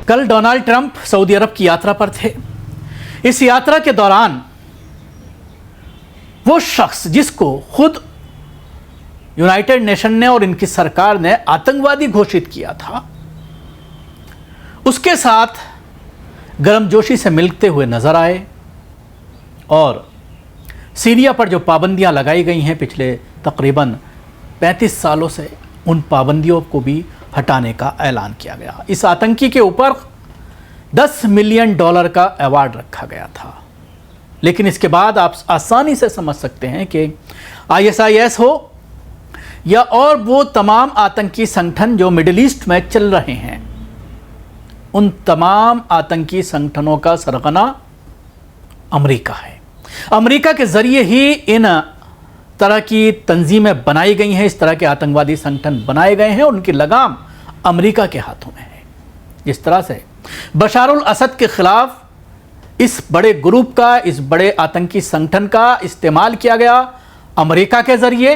कल Donald Trump Saudi अरब की यात्रा पर थे। इस यात्रा के दौरान वो शख्स जिसको खुद यूनाइटेड नेशन ने और इनकी सरकार ने आतंकवादी घोषित किया था, उसके साथ गर्मजोशी से मिलते हुए नजर आए और सीरिया पर जो पाबंदियां लगाई गई हैं पिछले तकरीबन 35 सालों से, उन पाबंदियों को भी हटाने का ऐलान किया गया। इस आतंकी के ऊपर $10 मिलियन का अवार्ड रखा गया था। लेकिन इसके बाद आप आसानी से समझ सकते हैं कि ISIS हो या और वो तमाम आतंकी संगठन जो मिडिल ईस्ट में चल रहे हैं, उन तमाम आतंकी संगठनों का सरगना अमेरिका है। अमेरिका के जरिए ही इन तरह की तंजीमें बनाई गई हैं, इस तरह के आतंकवादी संगठन बनाए गए हैं और उनकी लगाम अमेरिका के हाथों में है। जिस तरह से बशारुल असद के खिलाफ इस बड़े ग्रुप का, इस बड़े आतंकी संगठन का इस्तेमाल किया गया अमेरिका के जरिए,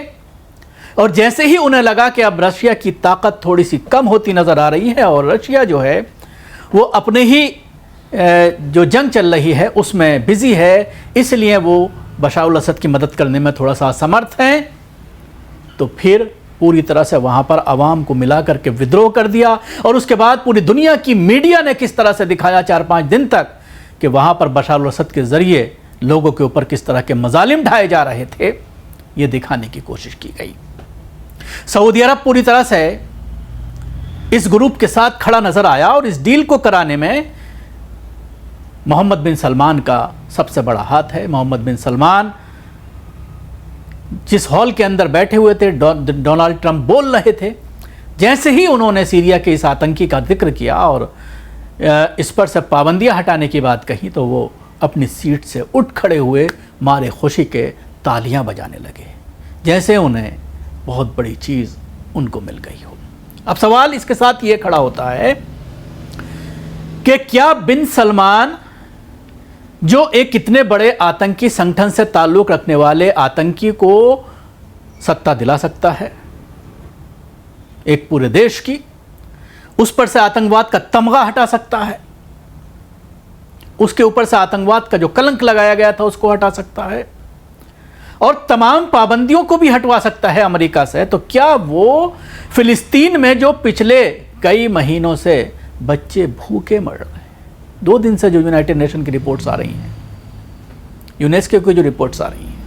और जैसे ही उन्हें लगा कि अब रशिया की ताकत थोड़ी सी कम होती नजर आ रही है और रशिया जो है वो अपने ही जो जंग चल रही है उसमें बिजी है, इसलिए वो बशारुल असद की मदद करने में थोड़ा सा असमर्थ हैं, तो फिर पूरी तरह से वहाँ पर आवाम को मिला करके विद्रोह कर दिया। और उसके बाद पूरी दुनिया की मीडिया ने किस तरह से दिखाया 4-5 दिन तक कि वहाँ पर बशारुल असद के ज़रिए लोगों के ऊपर किस तरह के मजालिम ढाए जा रहे थे, ये दिखाने की कोशिश की गई। सऊदी अरब पूरी तरह से इस ग्रुप के साथ खड़ा नज़र आया और इस डील को कराने में मोहम्मद बिन सलमान का सबसे बड़ा हाथ है। मोहम्मद बिन सलमान जिस हॉल के अंदर बैठे हुए थे, डोनाल्ड ट्रंप बोल रहे थे, जैसे ही उन्होंने सीरिया के इस आतंकी का जिक्र किया और इस पर से पाबंदियां हटाने की बात कही, तो वो अपनी सीट से उठ खड़े हुए मारे खुशी के तालियां बजाने लगे, जैसे उन्हें बहुत बड़ी चीज़ उनको मिल गई हो। अब सवाल इसके साथ ये खड़ा होता है कि क्या बिन सलमान, जो एक कितने बड़े आतंकी संगठन से ताल्लुक रखने वाले आतंकी को सत्ता दिला सकता है एक पूरे देश की, उस पर से आतंकवाद का तमगा हटा सकता है, उसके ऊपर से आतंकवाद का जो कलंक लगाया गया था उसको हटा सकता है और तमाम पाबंदियों को भी हटवा सकता है अमेरिका से, तो क्या वो फिलिस्तीन में जो पिछले कई महीनों से बच्चे भूखे मर रहे हैं, 2 दिन से जो यूनाइटेड नेशन की रिपोर्ट्स आ रही हैं, यूनेस्को की जो रिपोर्ट्स आ रही हैं,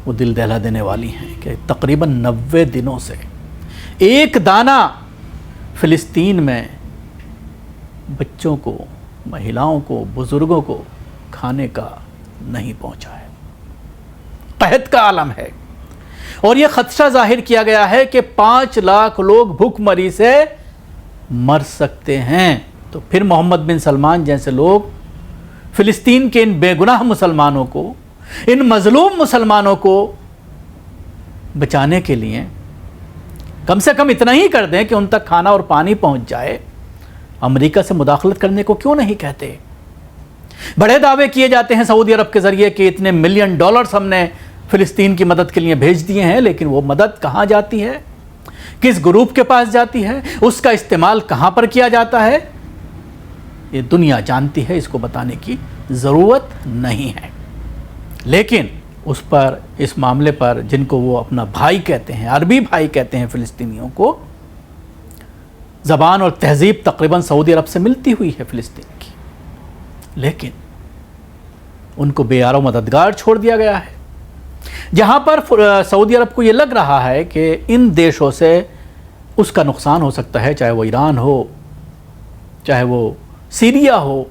वो दिल दहला देने वाली हैं कि तकरीबन 90 दिनों से एक दाना फिलिस्तीन में बच्चों को, महिलाओं को, बुजुर्गों को खाने का नहीं पहुंचा है। कहत का आलम है और यह खदशा जाहिर किया गया है कि 5 लाख लोग भूखमरी से मर सकते हैं। तो फिर मोहम्मद बिन सलमान जैसे लोग फिलिस्तीन के इन बेगुनाह मुसलमानों को, इन मजलूम मुसलमानों को बचाने के लिए कम से कम इतना ही कर दें कि उन तक खाना और पानी पहुंच जाए, अमेरिका से मुदाखलत करने को क्यों नहीं कहते? बड़े दावे किए जाते हैं सऊदी अरब के जरिए कि इतने $1 मिलियन हमने फिलिस्तीन की मदद के लिए भेज दिए हैं, लेकिन वो मदद कहां जाती है, किस ग्रुप के पास जाती है, उसका इस्तेमाल कहां पर किया जाता है, ये दुनिया जानती है, इसको बताने की ज़रूरत नहीं है। लेकिन उस पर, इस मामले पर, जिनको वो अपना भाई कहते हैं, अरबी भाई कहते हैं फिलिस्तीनियों को, ज़बान और तहजीब तकरीबन सऊदी अरब से मिलती हुई है फिलिस्तीन की, लेकिन उनको बेयारो मददगार छोड़ दिया गया है। जहाँ पर सऊदी अरब को ये लग रहा है कि इन देशों से उसका नुकसान हो सकता है, चाहे वो ईरान हो, चाहे वो सीरिया हो,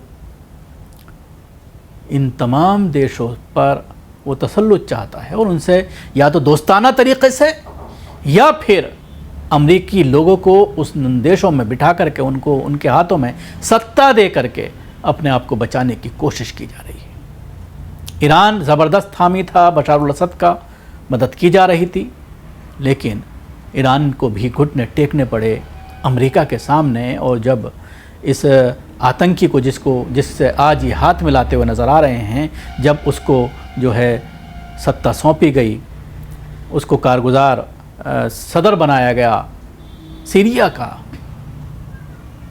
इन तमाम देशों पर वो तसल्लुत चाहता है और उनसे या तो दोस्ताना तरीक़े से या फिर अमरीकी लोगों को उस देशों में बिठा करके उनको, उनके हाथों में सत्ता दे करके अपने आप को बचाने की कोशिश की जा रही है। ईरान ज़बरदस्त हामी था, बशारुल असद का मदद की जा रही थी, लेकिन ईरान को भी घुटने टेकने पड़े अमेरिका के सामने। और जब इस आतंकी को, जिससे आज ये हाथ मिलाते हुए नज़र आ रहे हैं, जब उसको जो है सत्ता सौंपी गई, उसको कारगुजार सदर बनाया गया सीरिया का,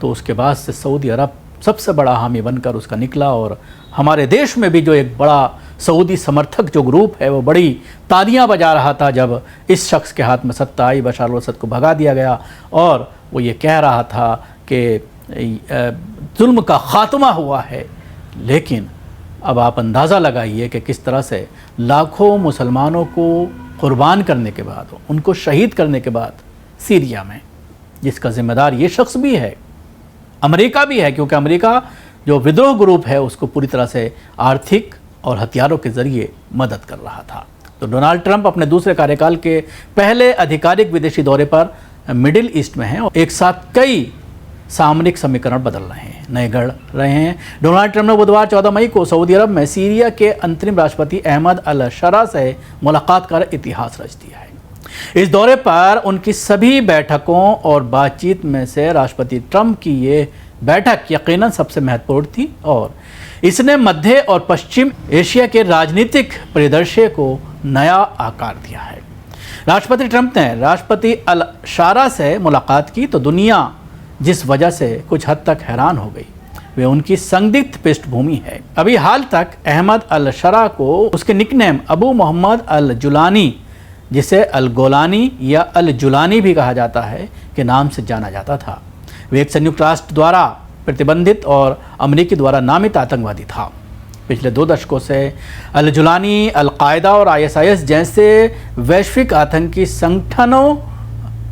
तो उसके बाद से सऊदी अरब सबसे बड़ा हामी बनकर उसका निकला और हमारे देश में भी जो एक बड़ा सऊदी समर्थक जो ग्रुप है वो बड़ी तालियां बजा रहा था जब इस शख्स के हाथ में सत्ता आई, बशार अल असद को भगा दिया गया और वो ये कह रहा था कि जुल्म का ख़ात्मा हुआ है। लेकिन अब आप अंदाज़ा लगाइए कि किस तरह से लाखों मुसलमानों को कुर्बान करने के बाद, उनको शहीद करने के बाद सीरिया में, जिसका ज़िम्मेदार ये शख्स भी है, अमेरिका भी है, क्योंकि अमेरिका जो विद्रोह ग्रुप है उसको पूरी तरह से आर्थिक और हथियारों के ज़रिए मदद कर रहा था। तो डोनाल्ड ट्रंप अपने दूसरे कार्यकाल के पहले आधिकारिक विदेशी दौरे पर मिडिल ईस्ट में हैं और एक साथ कई सामरिक समीकरण बदल रहे हैं, नए गढ़ रहे हैं। डोनाल्ड ट्रंप ने बुधवार 14 मई को सऊदी अरब में सीरिया के अंतरिम राष्ट्रपति अहमद अल शरा से मुलाकात कर इतिहास रच दिया है। इस दौरे पर उनकी सभी बैठकों और बातचीत में से राष्ट्रपति ट्रंप की ये बैठक यकीनन सबसे महत्वपूर्ण थी और इसने मध्य और पश्चिम एशिया के राजनीतिक परिदृश्य को नया आकार दिया है। राष्ट्रपति ट्रंप ने राष्ट्रपति अल शारा से मुलाकात की तो दुनिया जिस वजह से कुछ हद तक हैरान हो गई वे उनकी संदिग्ध पृष्ठभूमि है। अभी हाल तक अहमद अल शरा को उसके निकनेम अबू मोहम्मद अल जुलानी, जिसे अल गोलानी या अल जुलानी भी कहा जाता है, के नाम से जाना जाता था। वे एक संयुक्त राष्ट्र द्वारा प्रतिबंधित और अमेरिकी द्वारा नामित आतंकवादी था। पिछले 2 दशकों से अल जुलानी अल कायदा और ISIS जैसे वैश्विक आतंकी संगठनों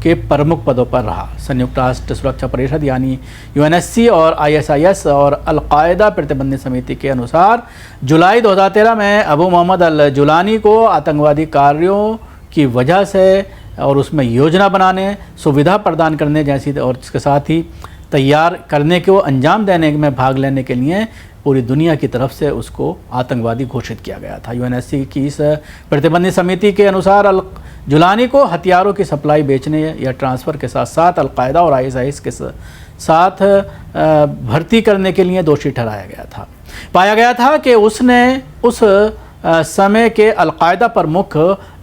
के प्रमुख पदों पर रहा। संयुक्त राष्ट्र सुरक्षा परिषद यानी UNSC और ISIS और अल कायदा प्रतिबंधित समिति के अनुसार जुलाई 2013 में अबू मोहम्मद अल जुलानी को आतंकवादी कार्यों की वजह से और उसमें योजना बनाने, सुविधा प्रदान करने जैसी और इसके साथ ही तैयार करने के वो अंजाम देने में भाग लेने के लिए पूरी दुनिया की तरफ से उसको आतंकवादी घोषित किया गया था। UNSC की इस प्रतिबंधित समिति के अनुसार अल जुलानी को हथियारों की सप्लाई, बेचने या ट्रांसफ़र के साथ साथ अलकायदा और ISIS के साथ भर्ती करने के लिए दोषी ठहराया गया था। पाया गया था कि उसने उस समय के अलकायदा प्रमुख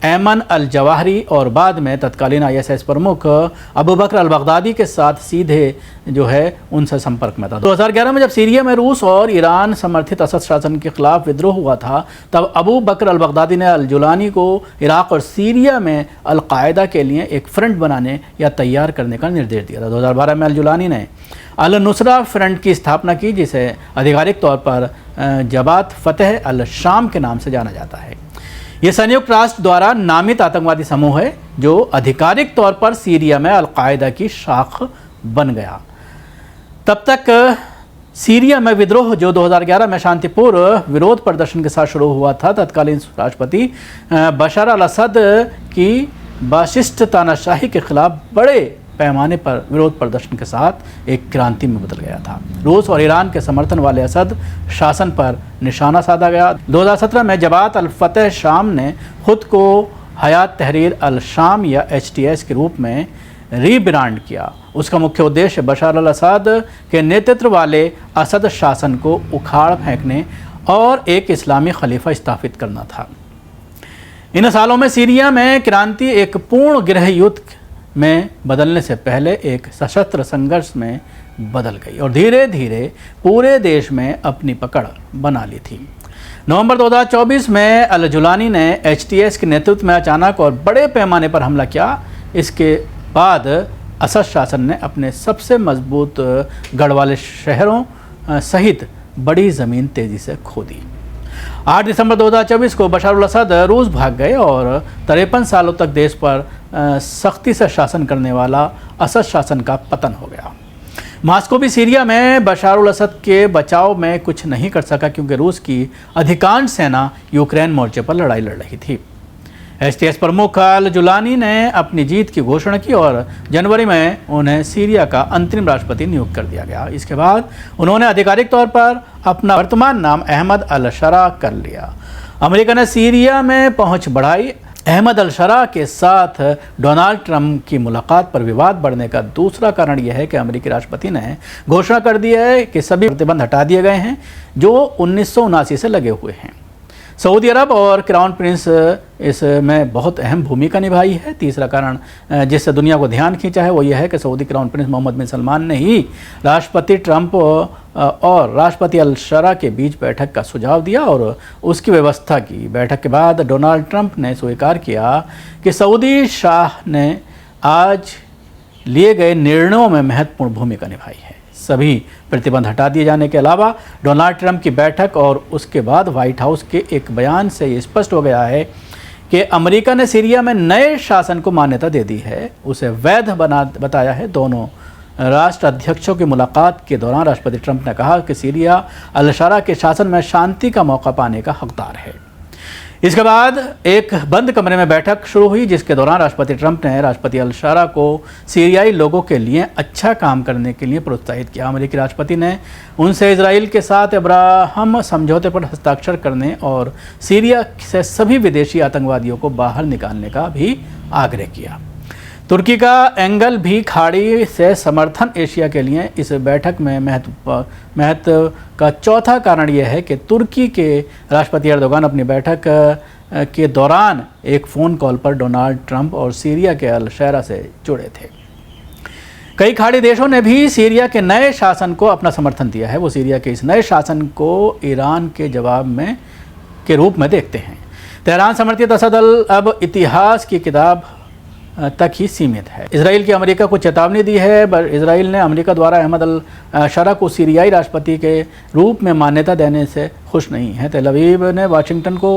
ऐमन अल जवाहरी और बाद में तत्कालीन ISIS प्रमुख अबू बकर अल बगदादी के साथ सीधे जो है उनसे संपर्क में था। 2011 में जब सीरिया में रूस और ईरान समर्थित असद शासन के खिलाफ विद्रोह हुआ था तब अबू बकर अल बगदादी ने अल जुलानी को इराक और सीरिया में अलकायदा के लिए एक फ्रंट बनाने या तैयार करने का निर्देश दिया था। 2012 में अल जुलानी ने अल नुसरा फ्रंट की स्थापना की, जिसे आधिकारिक तौर पर जबात फ़तेह अल शाम के नाम से जाना जाता है। ये संयुक्त राष्ट्र द्वारा नामित आतंकवादी समूह है जो आधिकारिक तौर पर सीरिया में अलकायदा की शाख बन गया। तब तक सीरिया में विद्रोह जो 2011 में शांतिपूर्ण विरोध प्रदर्शन के साथ शुरू हुआ था, तत्कालीन राष्ट्रपति बशार अल असद की बाशिष्ट तानाशाही के खिलाफ बड़े पैमाने पर विरोध प्रदर्शन के साथ एक क्रांति में बदल गया था। रूस और ईरान के समर्थन वाले असद शासन पर निशाना साधा गया। 2017 में जबात अल फ़तेह शाम ने खुद को हयात तहरीर अल शाम या HTS के रूप में रीब्रांड किया। उसका मुख्य उद्देश्य बशार अल असद के नेतृत्व वाले असद शासन को उखाड़ फेंकने और एक इस्लामी खलीफा स्थापित करना था। इन सालों में सीरिया में क्रांति एक पूर्ण गृह युद्ध में बदलने से पहले एक सशस्त्र संघर्ष में बदल गई और धीरे धीरे पूरे देश में अपनी पकड़ बना ली थी। नवंबर 2024 में अल जुलानी ने HTS के नेतृत्व में अचानक और बड़े पैमाने पर हमला किया। इसके बाद असद शासन ने अपने सबसे मजबूत गढ़ वाले शहरों सहित बड़ी ज़मीन तेज़ी से खो दी। 8 दिसंबर 2024 को बशार अल असद रूस भाग गए और 53 सालों तक देश पर सख्ती से शासन करने वाला असद शासन का पतन हो गया। मॉस्को भी सीरिया में बशार अल असद के बचाव में कुछ नहीं कर सका क्योंकि रूस की अधिकांश सेना यूक्रेन मोर्चे पर लड़ाई लड़ रही थी। HTS प्रमुख अल जुलानी ने अपनी जीत की घोषणा की और जनवरी में उन्हें सीरिया का अंतरिम राष्ट्रपति नियुक्त कर दिया गया। इसके बाद उन्होंने आधिकारिक तौर पर अपना वर्तमान नाम अहमद अल शरा कर लिया। अमेरिका ने सीरिया में पहुंच बढ़ाई। अहमद अल शरा के साथ डोनाल्ड ट्रंप की मुलाकात पर विवाद बढ़ने का दूसरा कारण यह है कि अमेरिकी राष्ट्रपति ने घोषणा कर दी है कि सभी प्रतिबंध हटा दिए गए हैं जो 1979 से लगे हुए हैं। सऊदी अरब और क्राउन प्रिंस इसमें बहुत अहम भूमिका निभाई है। तीसरा कारण जिससे दुनिया को ध्यान खींचा है वो ये है कि सऊदी क्राउन प्रिंस मोहम्मद बिन सलमान ने ही राष्ट्रपति ट्रंप और राष्ट्रपति अल शरा के बीच बैठक का सुझाव दिया और उसकी व्यवस्था की। बैठक के बाद डोनाल्ड ट्रंप ने स्वीकार किया कि सऊदी शाह ने आज लिए गए निर्णयों में महत्वपूर्ण भूमिका निभाई है। सभी प्रतिबंध हटा दिए जाने के अलावा डोनाल्ड ट्रंप की बैठक और उसके बाद व्हाइट हाउस के एक बयान से ये स्पष्ट हो गया है कि अमेरिका ने सीरिया में नए शासन को मान्यता दे दी है, उसे वैध बताया है। दोनों राष्ट्र अध्यक्षों की मुलाकात के दौरान राष्ट्रपति ट्रंप ने कहा कि सीरिया अल शरा के शासन में शांति का मौका पाने का हकदार है। इसके बाद एक बंद कमरे में बैठक शुरू हुई जिसके दौरान राष्ट्रपति ट्रंप ने राष्ट्रपति अल शरा को सीरियाई लोगों के लिए अच्छा काम करने के लिए प्रोत्साहित किया। अमेरिकी राष्ट्रपति ने उनसे इजराइल के साथ अब्राहम समझौते पर हस्ताक्षर करने और सीरिया से सभी विदेशी आतंकवादियों को बाहर निकालने का भी आग्रह किया। तुर्की का एंगल भी खाड़ी से समर्थन एशिया के लिए इस बैठक में महत्व का चौथा कारण यह है कि तुर्की के राष्ट्रपति एर्दोगान अपनी बैठक के दौरान एक फ़ोन कॉल पर डोनाल्ड ट्रंप और सीरिया के अल शरा से जुड़े थे। कई खाड़ी देशों ने भी सीरिया के नए शासन को अपना समर्थन दिया है। वो सीरिया के इस नए शासन को ईरान के जवाब में के रूप में देखते हैं। तेहरान समर्थित असद अब इतिहास की किताब तक ही सीमित है। इजराइल की अमेरिका को चेतावनी दी है, पर इजराइल ने अमेरिका द्वारा अहमद अल शरा को सीरियाई राष्ट्रपति के रूप में मान्यता देने से खुश नहीं है। तेल अवीव ने वाशिंगटन को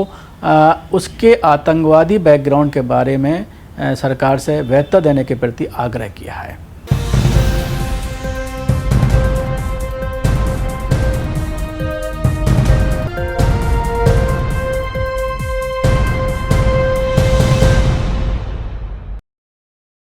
उसके आतंकवादी बैकग्राउंड के बारे में सरकार से वैधता देने के प्रति आग्रह किया है।